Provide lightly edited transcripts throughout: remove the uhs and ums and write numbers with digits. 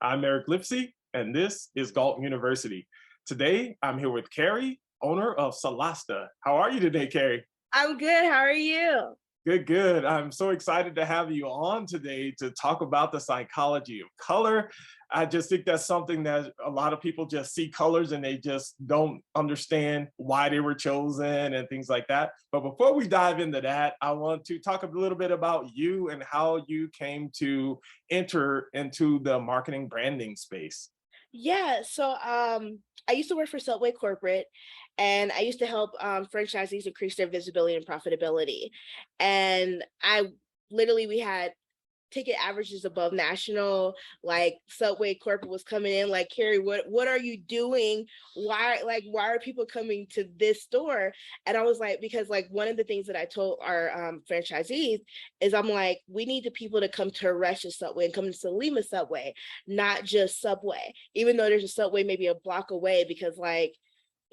I'm Eric Lipsy, and this is Galt University. Today, I'm here with Carrie, owner of Solasta. How are you today, Carrie? I'm good. How are you? Good, good. I'm so excited to have you on today to talk about the psychology of color. I just think that's something that a lot of people just see colors and they just don't understand why they were chosen and things like that. But before we dive into that, I want to talk a little bit about you and how you came to enter into the marketing branding space. I used to work for Subway Corporate, and I used to help franchisees increase their visibility and profitability. And I literally we had ticket averages above national. Like Subway Corporate was coming in like, Carrie, what are you doing? Why are people coming to this store? And I was like, because like one of the things that I told our franchisees is I'm like, we need the people to come to Russia Subway and come to Salima Subway, not just Subway, even though there's a Subway maybe a block away, because like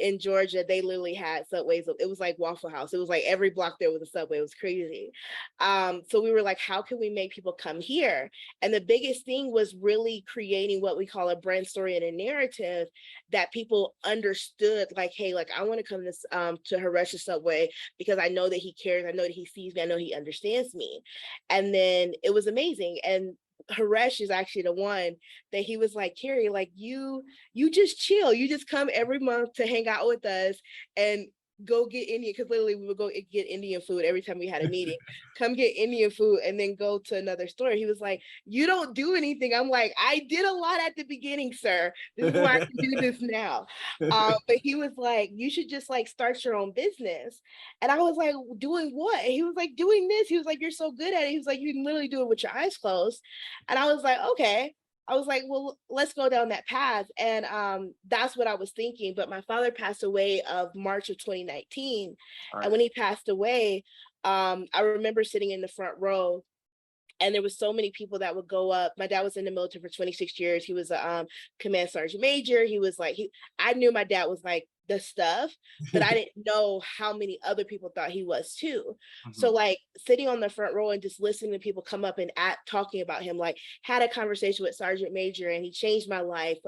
in Georgia, they literally had Subways. It was like Waffle House. It was like every block there was a Subway. It was crazy. So we were like, how can we make people come here? And the biggest thing was really creating what we call a brand story and a narrative that people understood. Like, hey, like I want to come to Haresha Subway because I know that he cares. I know that he sees me. I know he understands me. And then it was amazing. And Haresh is actually the one that he was like, Carrie, like you just chill. You just come every month to hang out with us and go get Indian, because literally we would go get Indian food every time we had a meeting. Come get Indian food and then go to another store. He was like, you don't do anything. I'm like, I did a lot at the beginning, sir. This is why I can do this now. But he was like, you should just like start your own business. And I was like, doing what? And he was like, doing this. He was like, you're so good at it. He was like, you can literally do it with your eyes closed. And I was like, okay. I was like, well, let's go down that path. And that's what I was thinking. But my father passed away of March of 2019. All And right. when he passed away, I remember sitting in the front row, and there was so many people that would go up. My dad was in the military for 26 years. He was a command sergeant major. He was like, I knew my dad was like the stuff, but I didn't know how many other people thought he was too. So Mhm. like sitting on the front row and just listening to people come up and talking about him, like had a conversation with Sergeant Major and he changed my life.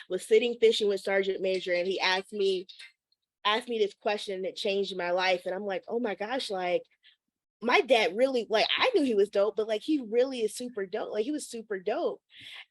Was sitting fishing with Sergeant Major and he asked me this question that changed my life. And I'm like, oh my gosh, like my dad really, like I knew he was dope, but like he really is super dope. Like he was super dope.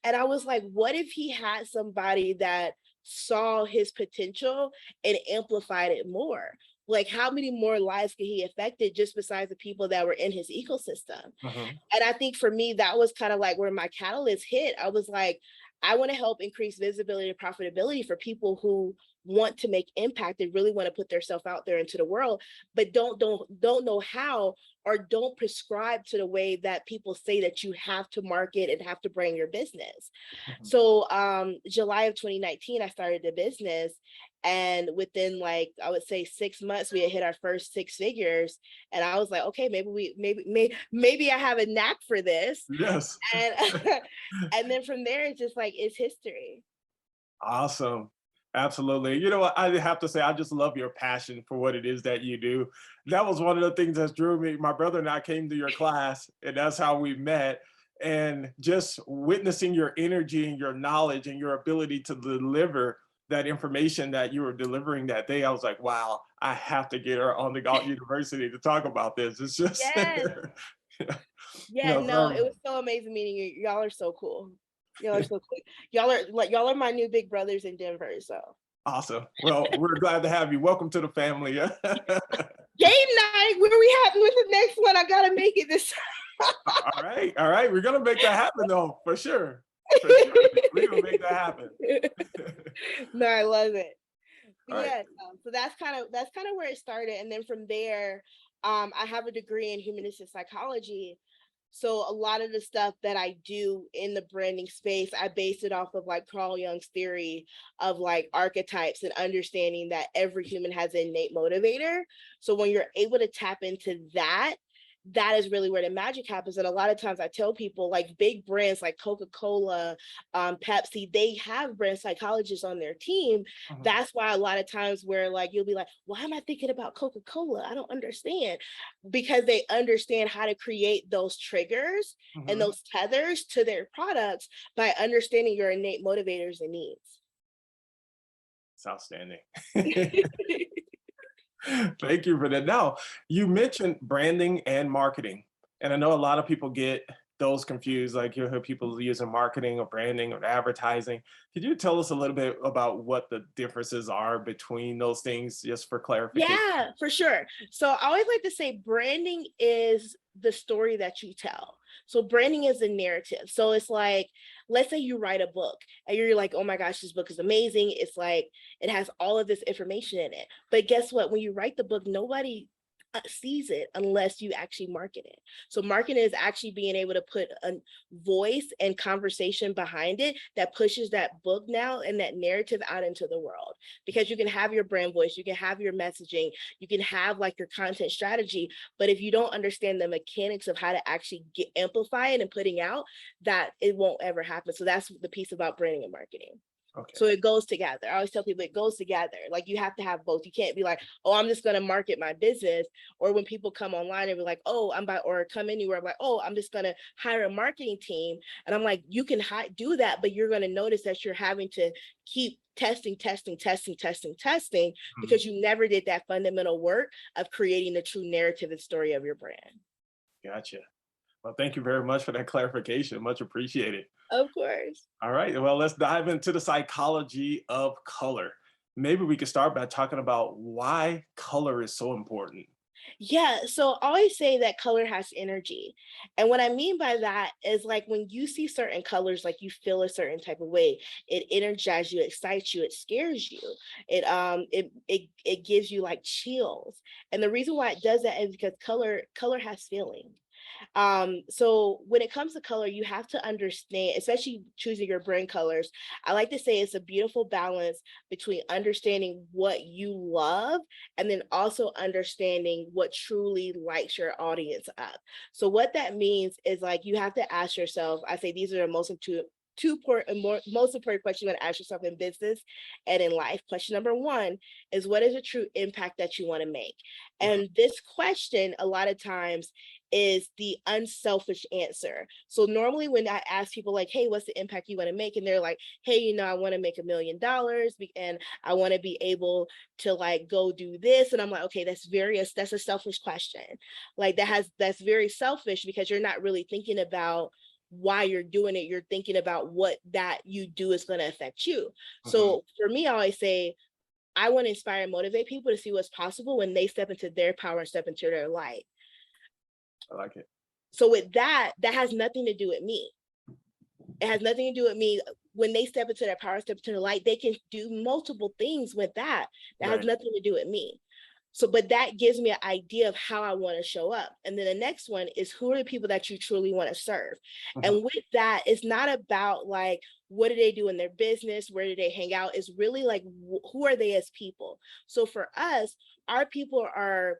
And I was like, what if he had somebody that saw his potential and amplified it more? Like how many more lives could he affected just besides the people that were in his ecosystem? Mhm. And I think for me, that was kind of like where my catalyst hit. I was like, I want to help increase visibility and profitability for people who want to make impact and really want to put themselves out there into the world, but don't know how, or don't prescribe to the way that people say that you have to market and have to bring your business. Mhm. So July of 2019, I started the business. And within like I would say 6 months, we had hit our first six figures. And I was like, okay, maybe I have a knack for this. Yes. And and then from there, it's just like it's history. Awesome. Absolutely. You know what? I have to say, I just love your passion for what it is that you do. That was one of the things that drew me. My brother and I came to your class, and that's how we met. And just witnessing your energy and your knowledge and your ability to deliver that information that you were delivering that day, I was like, wow, I have to get her on the Galt University to talk about this. It's just, Yes. Yeah, no, no, it was so amazing meeting you. Y'all are so cool. Y'all are so cool. Y'all are my new big brothers in Denver. So awesome. Well, we're glad to have you. Welcome to the family. game night. Where are we having with the next one? I gotta make it this. All right, all right. We're gonna make that happen though, for sure. For sure. We're gonna make that happen. No, I love it. But All right. yeah, so that's kind of where it started, and then from there, I have a degree in humanistic psychology. So a lot of the stuff that I do in the branding space, I base it off of like Carl Jung's theory of like archetypes and understanding that every human has an innate motivator. So when you're able to tap into that that is really where the magic happens. And a lot of times I tell people, like big brands like Coca-Cola, Pepsi, they have brand psychologists on their team. Mhm. That's why a lot of times where like you'll be like, why am I thinking about Coca-Cola? I don't understand. Because they understand how to create those triggers and Mhm. those tethers to their products by understanding your innate motivators and needs. It's outstanding. Thank you for that. Now, you mentioned branding and marketing, and I know a lot of people get those confused. Like you hear people using marketing or branding or advertising. Could you tell us a little bit about what the differences are between those things, just for clarification? Yeah, for sure. So I always like to say branding is the story that you tell. So branding is a narrative. So it's like, let's say you write a book and you're like, oh my gosh, this book is amazing. It's like, it has all of this information in it. But guess what? When you write the book, nobody sees it unless you actually market it. So marketing is actually being able to put a voice and conversation behind it that pushes that book now and that narrative out into the world, because you can have your brand voice, you can have your messaging, you can have like your content strategy, but if you don't understand the mechanics of how to actually get amplify it and putting out, that it won't ever happen. So that's the piece about branding and marketing. Okay. So it goes together. I always tell people it goes together. Like you have to have both. You can't be like, oh, I'm just going to market my business. Or when people come online and be like, oh, I'm by, or come anywhere, I'm like, oh, I'm just going to hire a marketing team. And I'm like, you can do that, but you're going to notice that you're having to keep testing, testing, testing, testing, testing, Mhm. because you never did that fundamental work of creating the true narrative and story of your brand. Gotcha. Well, thank you very much for that clarification. Much appreciated. Of course. All right. Well, let's dive into the psychology of color. Maybe we could start by talking about why color is so important. Yeah, so I always say that color has energy. And what I mean by that is like when you see certain colors, like you feel a certain type of way, it energizes you, it excites you, it scares you. It gives you like chills. And the reason why it does that is because color has feeling. So when it comes to color, you have to understand, especially choosing your brand colors. I like to say it's a beautiful balance between understanding what you love and then also understanding what truly lights your audience up. So what that means is like you have to ask yourself, I say these are the most important question you want to ask yourself in business and in life. Question number one is, what is the true impact that you want to make? Mhm. And this question a lot of times is the unselfish answer. So normally when I ask people like, hey, what's the impact you want to make? And they're like, hey, I want to make $1 million and I want to be able to like go do this. And I'm like, okay, that's a selfish question. Like that's very selfish because you're not really thinking about why you're doing it. You're thinking about what that you do is going to affect you. Mhm. So for me, I always say, I want to inspire and motivate people to see what's possible when they step into their power and step into their light. I like it. So with that, that has nothing to do with me. It has nothing to do with me. When they step into their power, step into the light, they can do multiple things with that. That has Right. nothing to do with me. So, but that gives me an idea of how I want to show up. And then the next one is, who are the people that you truly want to serve? Mhm. And with that, it's not about like, what do they do in their business? Where do they hang out? It's really like, who are they as people? So for us, our people are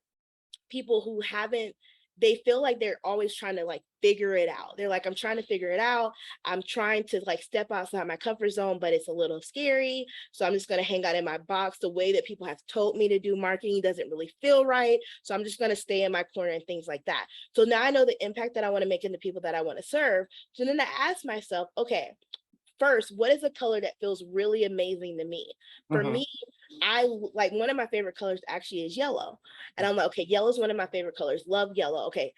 people who haven't, they feel like they're always trying to like figure it out. They're like, I'm trying to figure it out. I'm trying to like step outside my comfort zone, but it's a little scary. So I'm just going to hang out in my box. The way that people have told me to do marketing doesn't really feel right. So I'm just going to stay in my corner and things like that. So now I know the impact that I want to make in the people that I want to serve. So then I ask myself, okay, first, what is a color that feels really amazing to me? For Mhm. me, I like, one of my favorite colors actually is yellow. And I'm like, okay, yellow is one of my favorite colors. Love yellow. Okay.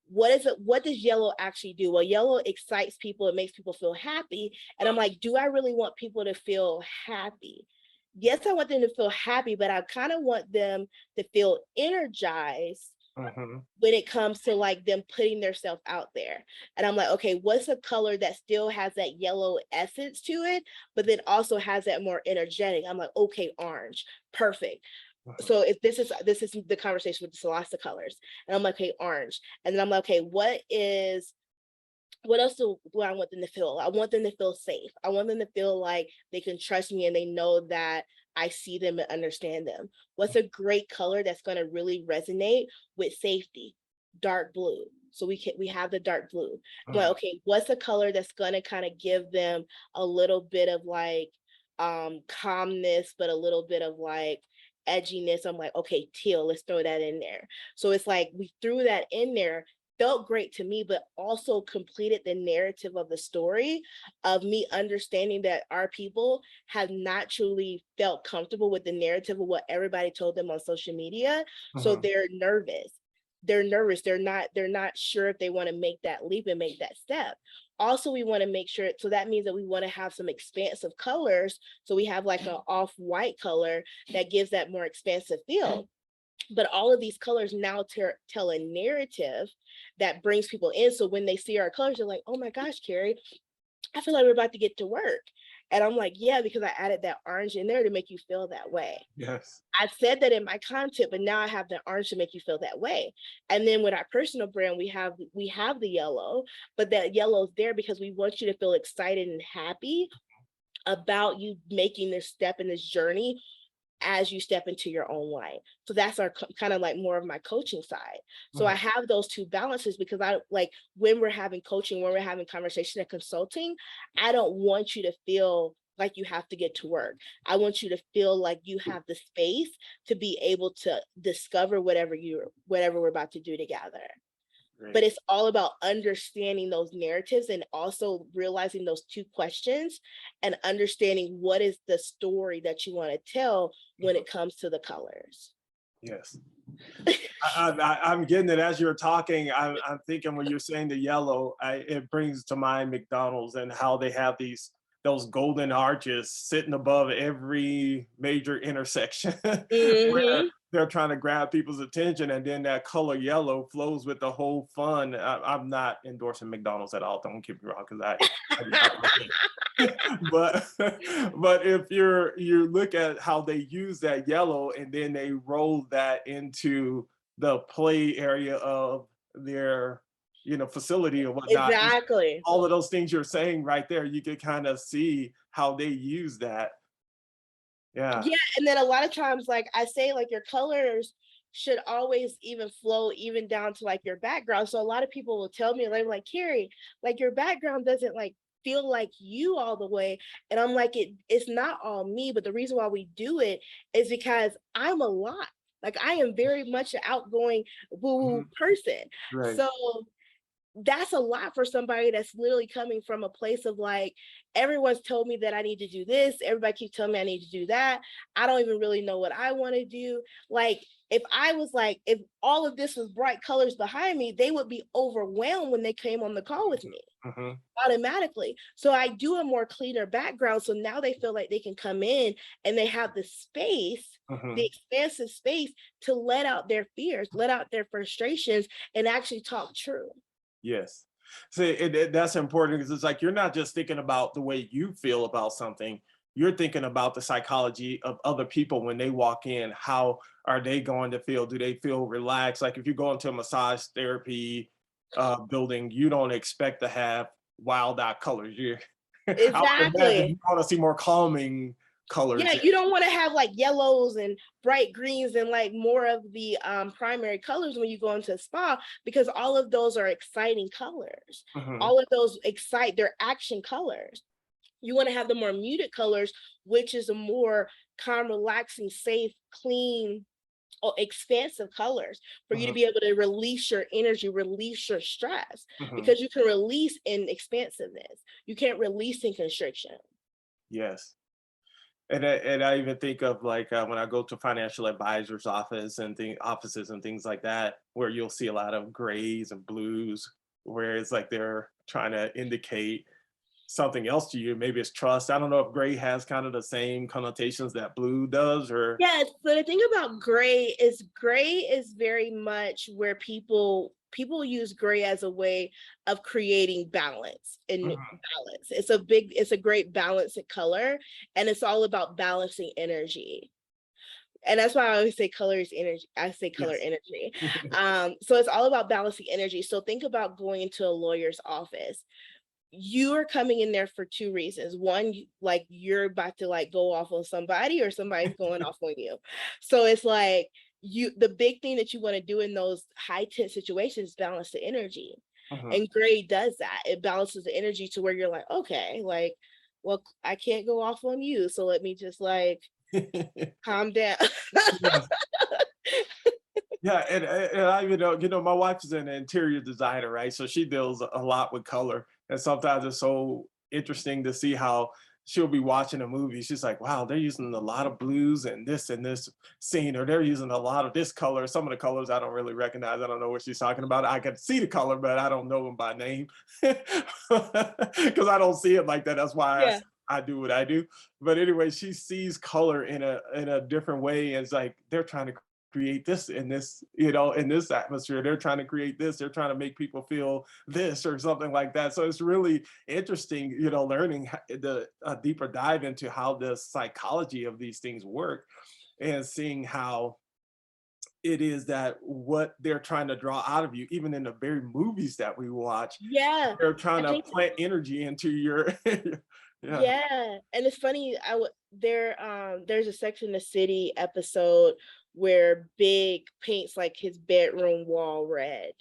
What is it? What does yellow actually do? Well, yellow excites people, it makes people feel happy. And I'm like, do I really want people to feel happy? Yes, I want them to feel happy, but I kind of want them to feel energized Mhm. when it comes to like them putting themselves out there. And I'm like, okay, what's a color that still has that yellow essence to it, but then also has that more energetic? I'm like, okay, orange, perfect. Mhm. So if this is the conversation with the Solasta colors, and I'm like, okay, orange, and then I'm like, okay, what else do I want them to feel? I want them to feel safe. I want them to feel like they can trust me and they know that I see them and understand them. What's a great color that's going to really resonate with safety? dark blue. So we have the dark blue. But Mhm. okay, what's a color that's gonna kind of give them a little bit of like calmness, but a little bit of like edginess? I'm like, okay, teal, let's throw that in there. So it's like we threw that in there, felt great to me, but also completed the narrative of the story of me understanding that our people have not truly felt comfortable with the narrative of what everybody told them on social media. So Mhm. they're nervous. They're nervous. They're not sure if they want to make that leap and make that step. Also, we want to make sure, so that means that we want to have some expansive colors. So we have like an off-white color that gives that more expansive feel. But all of these colors now tell a narrative that brings people in. So when they see our colors, they're like, oh my gosh, Carrie, I feel like we're about to get to work. And I'm like, yeah, because I added that orange in there to make you feel that way. Yes. I said that in my content, but now I have the orange to make you feel that way. And then with our personal brand, we have the yellow, but that yellow is there because we want you to feel excited and happy about you making this step in this journey as you step into your own light. So that's our kind of like more of my coaching side. So I Mhm. have those two balances because I like when we're having coaching, when we're having conversation and consulting, I don't want you to feel like you have to get to work. I want you to feel like you have the space to be able to discover whatever we're about to do together. But Great. it's all about understanding those narratives and also realizing those two questions and understanding what is the story that you want to tell when Mhm. it comes to the colors. Yes. I'm getting it as you're talking. I'm thinking when you're saying the yellow, it brings to mind McDonald's and how they have those golden arches sitting above every major intersection where Hmm. they're trying to grab people's attention, and then that color yellow flows with the whole fun. I'm not endorsing McDonald's at all. Don't get me wrong, because I do not like it. but but if you look at how they use that yellow and then they roll that into the play area of their facility or whatnot, Exactly. all of those things you're saying right there, you can kind of see how they use that. Yeah. Yeah, and then a lot of times, like I say, like your colors should always even flow even down to like your background. So a lot of people will tell me, like Carrie, like your background doesn't like feel like you all the way. And I'm like, it's not all me, but the reason why we do it is because I'm a lot. Like I am very much an outgoing woo Mhm. person. Right. So that's a lot for somebody that's literally coming from a place of like, everyone's told me that I need to do this. Everybody keeps telling me I need to do that. I don't even really know what I want to do. Like, if all of this was bright colors behind me, they would be overwhelmed when they came on the call with me Mhm. automatically. So I do a more cleaner background. So now they feel like they can come in and they have the space, the Mhm. expansive space to let out their fears, let out their frustrations, and actually talk true. Yes. See, that's important because it's like you're not just thinking about the way you feel about something. You're thinking about the psychology of other people when they walk in. How are they going to feel? Do they feel relaxed? Like if you go into a massage therapy building, you don't expect to have wild out colors. I would imagine Exactly. you want to see more calming colors Yeah, there. you don't want to have like yellows and bright greens and like more of the primary colors when you go into a spa because all of those are exciting colors. Mhm. All of those excite, they're action colors. You want to have the more muted colors, which is a more calm, relaxing, safe, clean, or expansive colors for you to Mhm. be able to release your energy, release your stress, Mhm. because you can release in expansiveness. You can't release in constriction. Yes. And I even think of like when I go to financial advisors' offices and things like that, where you'll see a lot of grays and blues, where it's like they're trying to indicate something else to you. Maybe it's trust. I don't know if gray has kind of the same connotations that blue does, or Yes, so the thing about gray is very much where people use gray as a way of creating balance and Mhm. balance. It's a great balancing color, and it's all about balancing energy. And that's why I always say color is energy. I say color Yes. energy. So it's all about balancing energy. So think about going into a lawyer's office. You are coming in there for two reasons. One, like you're about to like go off on somebody or somebody's going off on you. So it's like the big thing that you want to do in those high tense situations is balance the energy. Mhm. And gray does that. It balances the energy to where you're like, okay, like, well, I can't go off on you. So let me just like calm down. Yes. Yeah, and I my wife is an interior designer, right? So she deals a lot with color, and sometimes it's so interesting to see how she'll be watching a movie. She's like, "Wow, they're using a lot of blues in this scene, or they're using a lot of this color." Some of the colors I don't really recognize. I don't know what she's talking about. I can see the color, but I don't know them by name because I don't see it like that. That's why Yeah. I do what I do. But anyway, she sees color in a different way, and it's like they're trying to create this in this, in this atmosphere. They're trying to create this. They're trying to make people feel this or something like that. So it's really interesting, learning the a deeper dive into how the psychology of these things work and seeing how it is that what they're trying to draw out of you, even in the very movies that we watch, Yeah. they're I trying to think plant energy into your, yeah. yeah, and it's funny. There's a Sex and the City episode where Big paints like his bedroom wall red,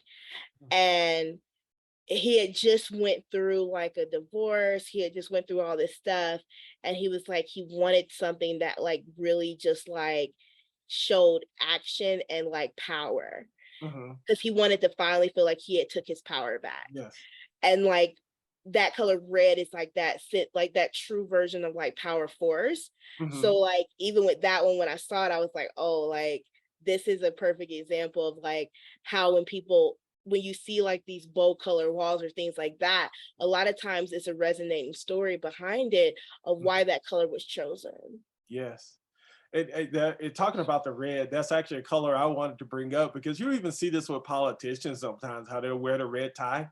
and he had just went through like a divorce. He had just went through all this stuff, and he was like he wanted something that like really just like showed action and like power Mhm. because he wanted to finally feel like he had took his power back. Yes. And like that color red is like that sit like that true version of like power force. So Mhm. like even with that one, when I saw it, I was like, oh, like this is a perfect example of like how when you see like these bold color walls or things like that, a lot of times it's a resonating story behind it of Mhm. why that color was chosen. Yes. Talking about the red, that's actually a color I wanted to bring up because you even see this with politicians sometimes, how they'll wear the red tie.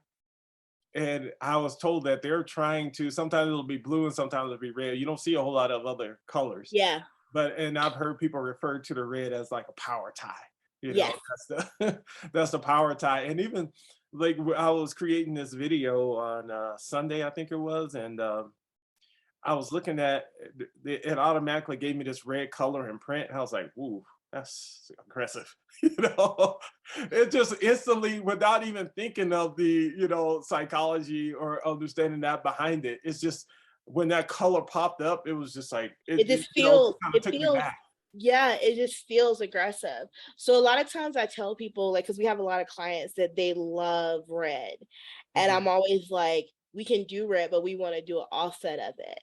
And I was told that they're trying to, sometimes it'll be blue and sometimes it'll be red. You don't see a whole lot of other colors. Yeah. And I've heard people refer to the red as like a power tie. Yes. That's the that's the power tie. And even like I was creating this video on Sunday, I think it was, and I was looking at it automatically gave me this red color and print. And I was like, ooh, that's aggressive. It just instantly, without even thinking of the, psychology or understanding that behind it, it's just when that color popped up, it was just like, It just it feels, kind of it took me feels, back. yeah, it just feels aggressive. So a lot of times I tell people, like, because we have a lot of clients that they love red. And Mhm, I'm always like, we can do red, but we want to do an offset of it.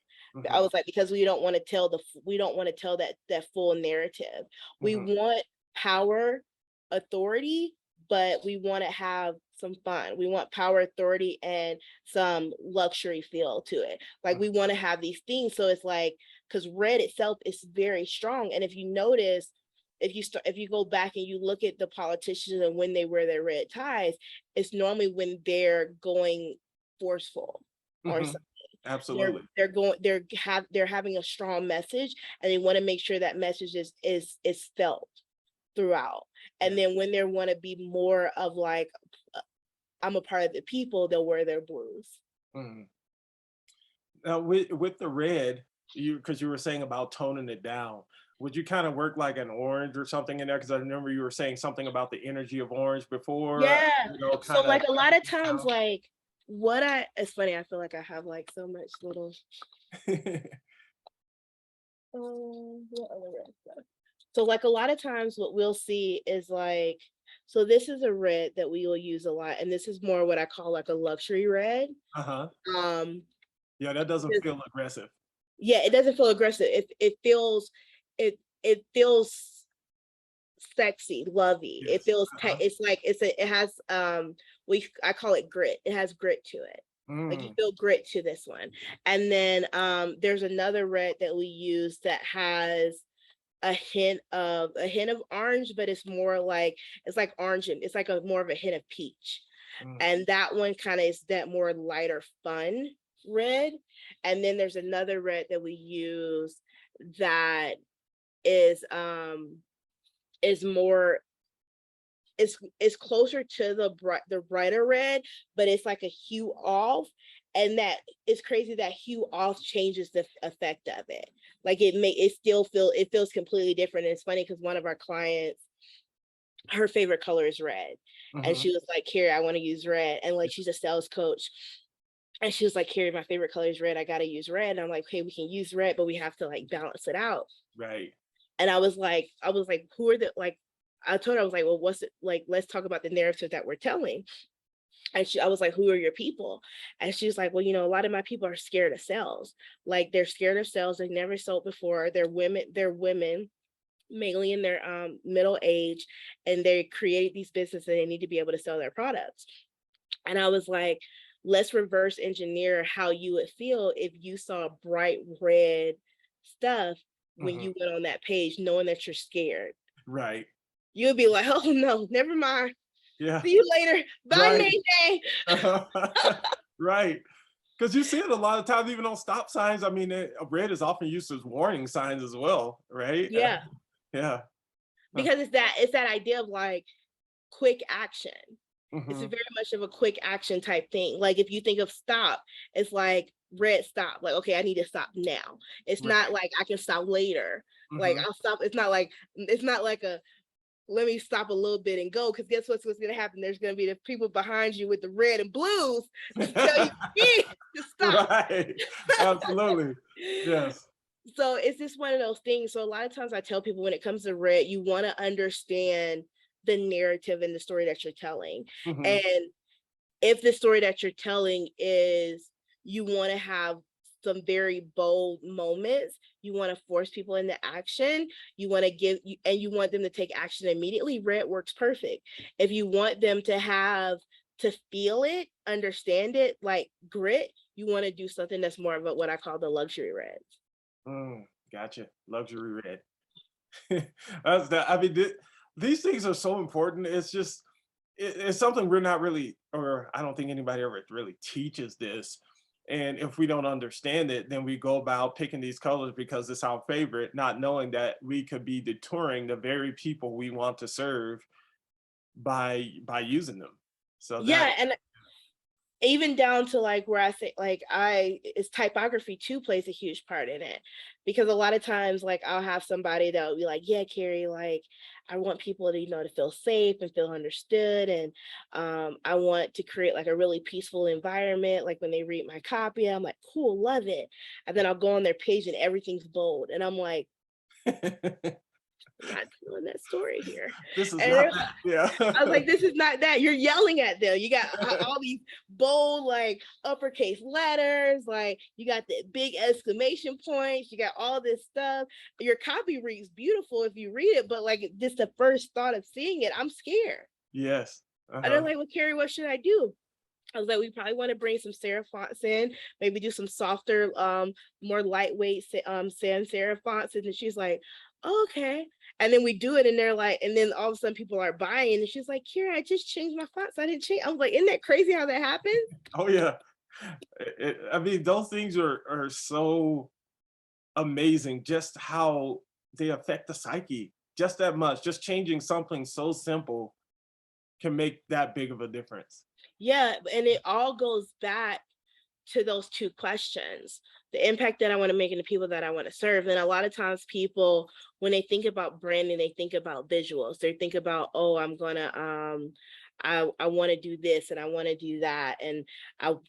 I mhm, was like, because we don't want to tell we don't want to tell that full narrative. We mhm, want power, authority, but we want to have some fun. We want power, authority, and some luxury feel to it. Like mhm, we want to have these things. So it's like, because red itself is very strong. And if you notice, if you go back and you look at the politicians and when they wear their red ties, it's normally when they're going forceful or mhm. something. Absolutely. They're having a strong message, and they want to make sure that message is felt throughout. Yeah. And then when they want to be more of like, uh, I'm a part of the people, they'll wear their blues. Mhm. Now with the red, because you were saying about toning it down, would you kind of work like an orange or something in there? Because I remember you were saying something about the energy of orange before, Yeah. So kind of like a lot of times, down. like it's funny, I feel like I have like so much little what other red stuff. So like a lot of times what we'll see is like, so this is a red that we will use a lot, and this is more what I call like a luxury red. Uh-huh. Um Yeah, that doesn't because feel aggressive. yeah, it doesn't feel aggressive. It feels sexy, lovey. It Yes. feels Uh-huh. it's like it has I call it grit. It has grit to it. Like you Mm, feel grit to this one. And then there's another red that we use that has a hint of orange, but it's more like it's like orange and it's like a more of a hint of peach. mm, And that one kind of is that more lighter fun red. And then there's another red that we use that is more it's closer to the brighter red, but it's like a hue off. And that it's crazy that hue off changes the effect of it. Like it feels completely different. And it's funny because one of our clients, her favorite color is red. And Mhm. she was like, Carrie, I want to use red. And like, she's a sales coach. And she was like, Carrie, my favorite color is red. I got to use red. And I'm like, okay, we can use red, but we have to like balance it out. Right. And I was like, who are the, like, I told her, I was like, well, what's it like? Let's talk about the narrative that we're telling. And I was like, who are your people? And she's like, well, a lot of my people are scared of sales. Like they're scared of sales. They've never sold before. They're women mainly in their middle age, and they create these businesses and they need to be able to sell their products. And I was like, let's reverse engineer how you would feel if you saw bright red stuff when Mhm. you went on that page, knowing that you're scared. Right. You'd be like, oh no, never mind. Yeah. See you later. Bye, Right. Nay. Right. Because you see it a lot of times, even on stop signs. I mean, red is often used as warning signs as well, right? Yeah, Yeah. Huh. because it's that idea of like quick action. It's a Mhm. very much of a quick action type thing. Like if you think of stop, it's like red stop. Like, okay, I need to stop now. It's not Right. like I can stop later. Like Mhm. I'll stop. It's not like a let me stop a little bit and go. Because guess what's gonna happen? There's gonna be the people behind you with the red and blues to tell you to stop. Right. Absolutely. Yes. So it's just one of those things. So a lot of times I tell people when it comes to red, you want to understand the narrative and the story that you're telling. Mhm. And if the story that you're telling is you want to have some very bold moments, you want to force people into action, you want to give you and you want them to take action immediately, red works perfect. If you want them to feel it, understand it, like grit, you want to do something that's more of what I call the luxury red. Mm, gotcha. Luxury red. That's that. I mean, these things are so important. It's just, it's something we're not really, or I don't think anybody ever really teaches this. And if we don't understand it, then we go about picking these colors because it's our favorite, not knowing that we could be detouring the very people we want to serve by using them. So that, Yeah, and even down to like where I think like I it's typography too plays a huge part in it, because a lot of times like I'll have somebody that will be like, yeah, Carrie, like I want people to to feel safe and feel understood, and I want to create like a really peaceful environment. Like when they read my copy, I'm like, cool, love it. And then I'll go on their page and everything's bold, and I'm like, I'm not telling that story here. this is And not they're that. I was Yeah. like, this is not that. You're yelling at them. You got all these bold, like uppercase letters, like you got the big exclamation points, you got all this stuff. Your copy reads beautiful if you read it, but like just the first thought of seeing it, I'm scared. Yes. And they're Uh-huh. like, well, Carrie, what should I do? I was like, we probably want to bring some serif fonts in, maybe do some softer, more lightweight sans serif fonts. And then she's like, oh, okay. And then we do it, and they're like, and then all of a sudden people are buying, and she's like, Kira, I just changed my fonts. I didn't change. I was like, isn't that crazy how that happens? Oh yeah. I mean, those things are so amazing, just how they affect the psyche just that much. Just changing something so simple can make that big of a difference. Yeah, and it all goes back to those two questions: the impact that I want to make and the people that I want to serve. And a lot of times people, when they think about branding, they think about visuals. They think about, oh, I'm gonna I want to do this and I want to do that, and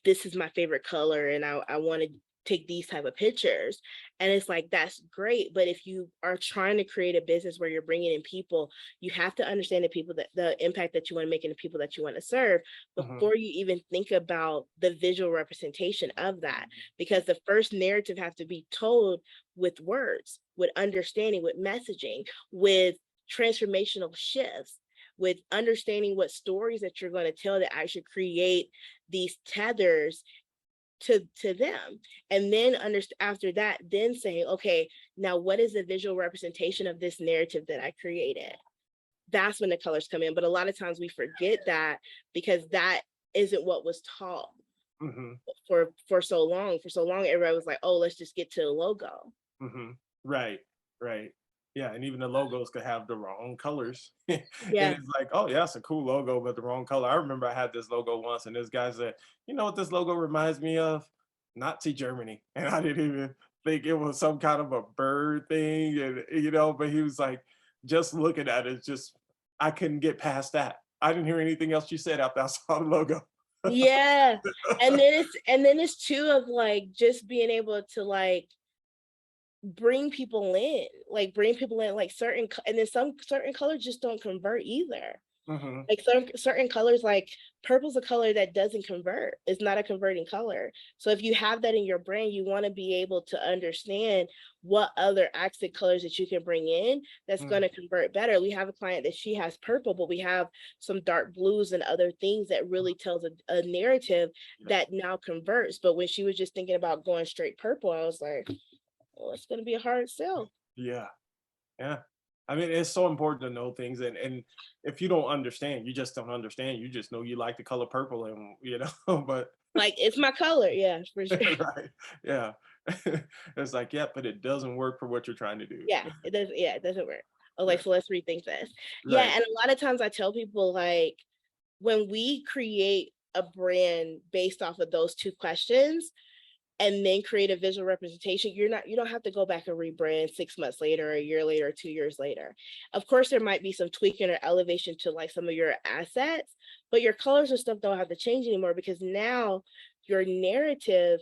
this is my favorite color, and I want to take these type of pictures. And it's like, that's great, but if you are trying to create a business where you're bringing in people, you have to understand the impact that you want to make and the people that you want to serve Mhm. before you even think about the visual representation of that. Because the first narrative has to be told with words, with understanding, with messaging, with transformational shifts, with understanding what stories that you're going to tell that actually create these tethers to them. And then after that, then saying, okay, now what is the visual representation of this narrative that I created? That's when the colors come in. But a lot of times we forget that, because that isn't what was taught Mhm. for so long. For so long, everybody was like, oh, let's just get to the logo. Mhm. Right. Right. Yeah, and even the logos could have the wrong colors. And Yeah. it's like, oh yeah, it's a cool logo, but the wrong color. I remember I had this logo once, and this guy said, "You know what this logo reminds me of? Nazi Germany." And I didn't even think it was some kind of a bird thing, and but he was like, just looking at it, just I couldn't get past that. I didn't hear anything else you said after I saw the logo. Yeah. And then it's too of like just being able to like bring people in like and then some certain colors just don't convert either. Mhm. Like some certain colors, like purple's a color that doesn't convert. It's not a converting color. So if you have that in your brand, you want to be able to understand what other accent colors that you can bring in that's going Mm, to convert better. We have a client that she has purple, but we have some dark blues and other things that really tells a narrative yeah, that now converts. But when she was just thinking about going straight purple, I was like, well, it's going to be a hard sell. yeah, yeah. I mean, it's so important to know things, and if you don't understand, you just don't understand. You just know you like the color purple, and but Like it's my color, yeah, for sure. right, yeah, it's like, yeah, but it doesn't work for what you're trying to do. Yeah, it does. Yeah, it doesn't work. Oh, Yeah, like, so let's rethink this. Yeah, right. and a lot of times I tell people like when we create a brand based off of those two questions and then create a visual representation, you don't have to go back and rebrand 6 months later, a year later, 2 years later. Of course, there might be some tweaking or elevation to like some of your assets, but your colors and stuff don't have to change anymore because now your narrative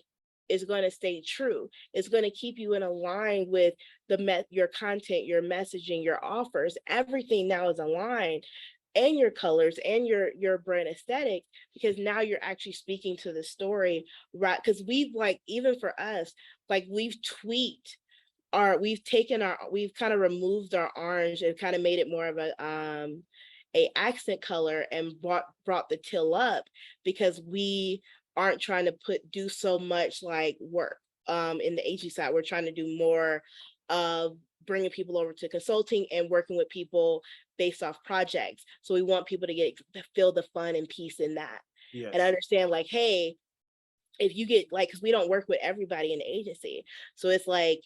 is going to stay true. It's going to keep you in a line with your content, your messaging, your offers. Everything now is aligned, and your colors and your brand aesthetic, because now you're actually speaking to the story, right? Because we've like, even for us, like we've tweaked we've kind of removed our orange and kind of made it more of a accent color and brought the teal up because we aren't trying to do so much like work in the agency side. We're trying to do more of bringing people over to consulting and working with people based off projects. So we want people to feel the fun and peace in that, and Yes. understand like, hey, if you get like, because we don't work with everybody in the agency, so it's like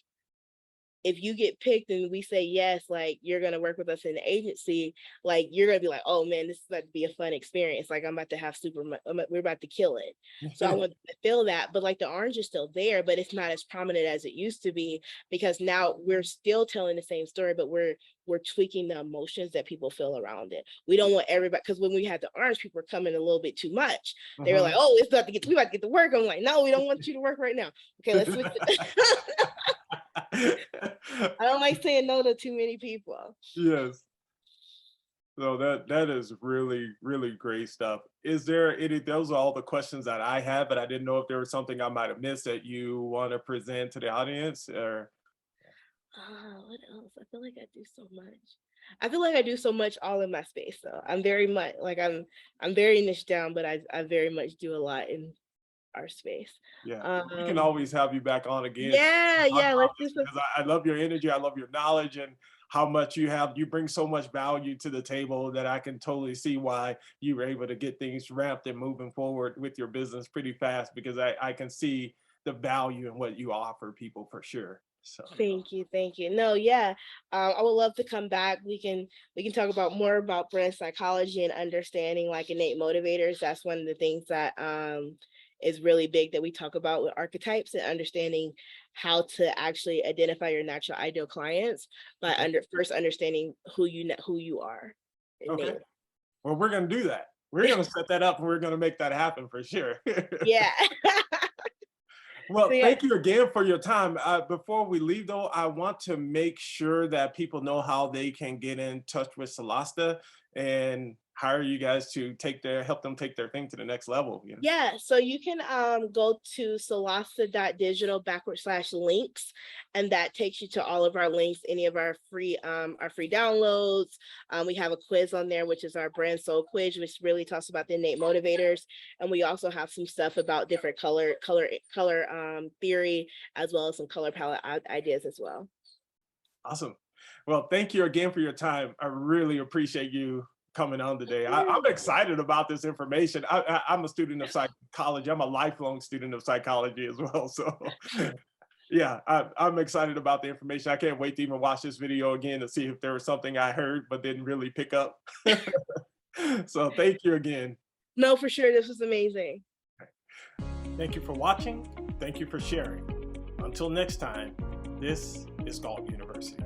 if you get picked and we say yes, like you're gonna work with us in the agency, like you're gonna be like, oh man, this is about to be a fun experience. Like I'm about to have we're about to kill it. So I want to feel that, but like the orange is still there, but it's not as prominent as it used to be because now we're still telling the same story, but we're tweaking the emotions that people feel around it. We don't want everybody, because when we had the orange, people were coming a little bit too much. They were like, Mhm. oh, we about to get to work. I'm like, no, we don't want you to work right now. Okay, let's switch. I don't like saying no to too many people. Yes. So that is really, really great stuff. Is there any, those are all the questions that I had, but I didn't know if there was something I might have missed that you want to present to the audience or What else? I feel like I do so much. I feel like I do so much all in my space though. I'm very much like I'm very niche down, but I very much do a lot in our space. yeah. We can Um always have you back on again to yeah, talk yeah, about let's do this some. because I love your energy, I love your knowledge and how much you have. You bring so much value to the table that I can totally see why you were able to get things ramped and moving forward with your business pretty fast because I can see the value in what you offer people for sure. So Thank you, thank you. No, yeah, I would love to come back. We can talk about more about brand psychology and understanding like innate motivators. That's one of the things that is really big that we talk about with archetypes and understanding how to actually identify your natural ideal clients by okay. first understanding who you are Okay. innately. Well, we're gonna do that. We're gonna set that up and we're gonna make that happen for sure. Yeah. So Well, yeah. thank you again for your time. Before we leave, though, I want to make sure that people know how they can get in touch with Solasta and hire you guys to help them take their thing to the next level. Yeah, so you can go to solasta.digital/links, and that takes you to all of our links, any of our free downloads. We have a quiz on there, which is our brand soul quiz, which really talks about the innate motivators. And we also have some stuff about different color theory, as well as some color palette ideas as well. Awesome. Well, thank you again for your time. I really appreciate you coming on today. I'm excited about this information. I'm a student of psychology. I'm a lifelong student of psychology as well. So yeah, I'm excited about the information. I can't wait to even watch this video again to see if there was something I heard but didn't really pick up. So thank you again. No, for sure, this was amazing. Thank you for watching. Thank you for sharing. Until next time, this is Galt University.